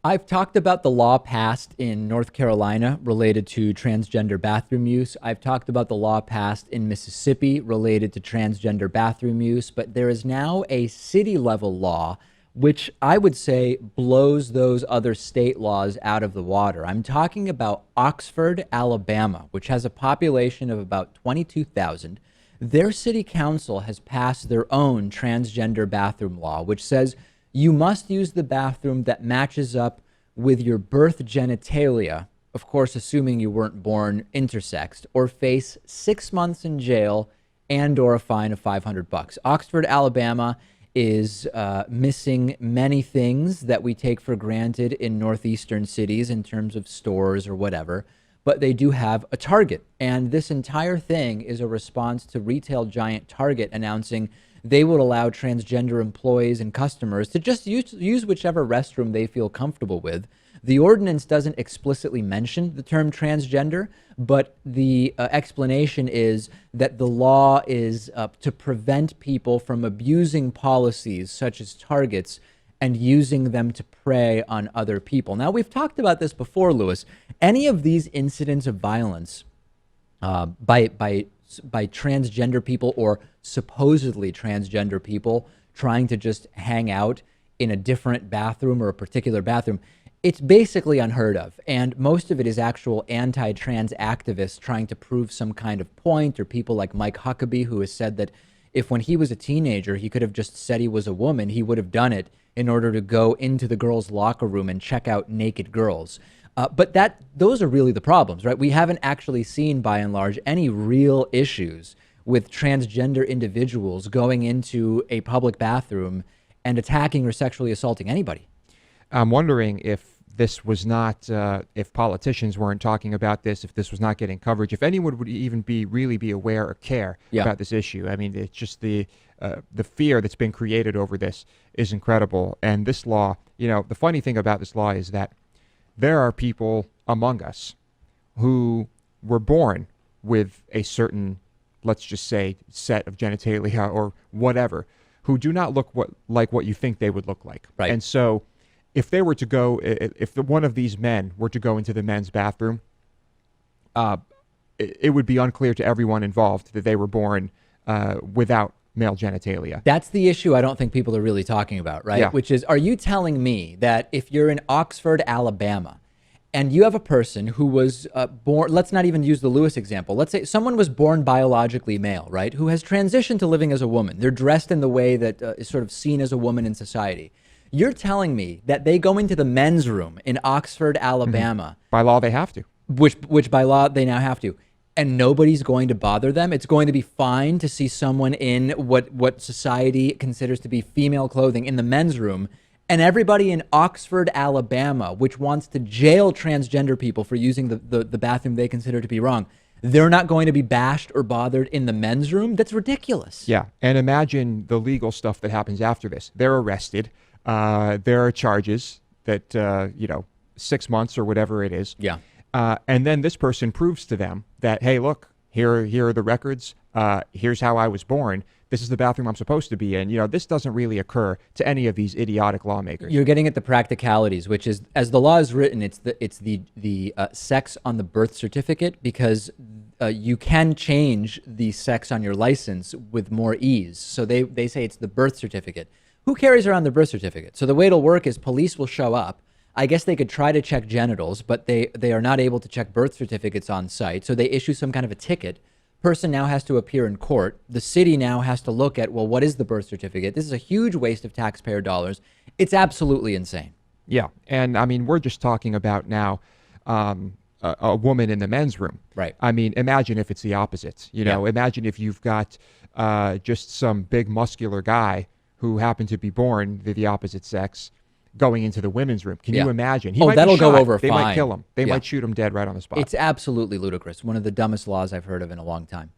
I've talked about the law passed in North Carolina related to transgender bathroom use. I've talked about the law passed in Mississippi related to transgender bathroom use, but there is now a city level law which I would say blows those other state laws out of the water. I'm talking about Oxford, Alabama, which has a population of about 22,000. Their city council has passed their own transgender bathroom law, which says you must use the bathroom that matches up with your birth genitalia, of course, assuming you weren't born intersexed, or face 6 months in jail and or a fine of $500. Oxford, Alabama is missing many things that we take for granted in northeastern cities in terms of stores or whatever, but they do have a Target. And this entire thing is a response to retail giant Target announcing they will allow transgender employees and customers to just use whichever restroom they feel comfortable with. The ordinance doesn't explicitly mention the term transgender, but the explanation is that the law is to prevent people from abusing policies such as Target's and using them to prey on other people. Now, we've talked about this before, Lewis. Any of these incidents of violence by transgender people or supposedly transgender people trying to just hang out in a different bathroom or a particular bathroom, it's basically unheard of. And most of it is actual anti-trans activists trying to prove some kind of point, or people like Mike Huckabee, who has said that if when he was a teenager, he could have just said he was a woman, he would have done it in order to go into the girls' locker room and check out naked girls. But those are really the problems, right? We haven't actually seen, by and large, any real issues with transgender individuals going into a public bathroom and attacking or sexually assaulting anybody. I'm wondering if this was not, if politicians weren't talking about this, if this was not getting coverage, if anyone would even really be aware or care about this issue. I mean, it's just the fear that's been created over this is incredible. And this law, the funny thing about this law is that there are people among us who were born with a certain, let's just say, set of genitalia or whatever, who do not look like what you think they would look like. Right. And so if they were to go, if one of these men were to go into the men's bathroom, it would be unclear to everyone involved that they were born without male genitalia. That's the issue I don't think people are really talking about, right? Yeah. Which is, are you telling me that if you're in Oxford, Alabama, and you have a person who was born, let's not even use the Lewis example. Let's say someone was born biologically male, right? Who has transitioned to living as a woman. They're dressed in the way that is sort of seen as a woman in society. You're telling me that they go into the men's room in Oxford, Alabama. By law, they have to. Which by law, they now have to. And nobody's going to bother them. It's going to be fine to see someone in what society considers to be female clothing in the men's room. And everybody in Oxford, Alabama, which wants to jail transgender people for using the bathroom they consider to be wrong, they're not going to be bashed or bothered in the men's room? That's ridiculous. Yeah. And imagine the legal stuff that happens after this. They're arrested. There are charges that, 6 months or whatever it is. Yeah. And then this person proves to them that, hey, look, here are the records. Here's how I was born. This is the bathroom I'm supposed to be in. This doesn't really occur to any of these idiotic lawmakers. You're getting at the practicalities, which is, as the law is written, it's the sex on the birth certificate, because you can change the sex on your license with more ease. So they say it's the birth certificate. Who carries around the birth certificate? So the way it'll work is police will show up. I guess they could try to check genitals, but they are not able to check birth certificates on site. So they issue some kind of a ticket. Person now has to appear in court. The city now has to look at, well, what is the birth certificate? This is a huge waste of taxpayer dollars. It's absolutely insane. Yeah. And I mean, we're just talking about now a woman in the men's room. Right. I mean, imagine if it's the opposite. Imagine if you've got just some big muscular guy who happened to be born the opposite sex going into the women's room. Can you imagine? He might be that'll shot. go over They fine. might kill him. They might shoot him dead right on the spot. It's absolutely ludicrous. One of the dumbest laws I've heard of in a long time.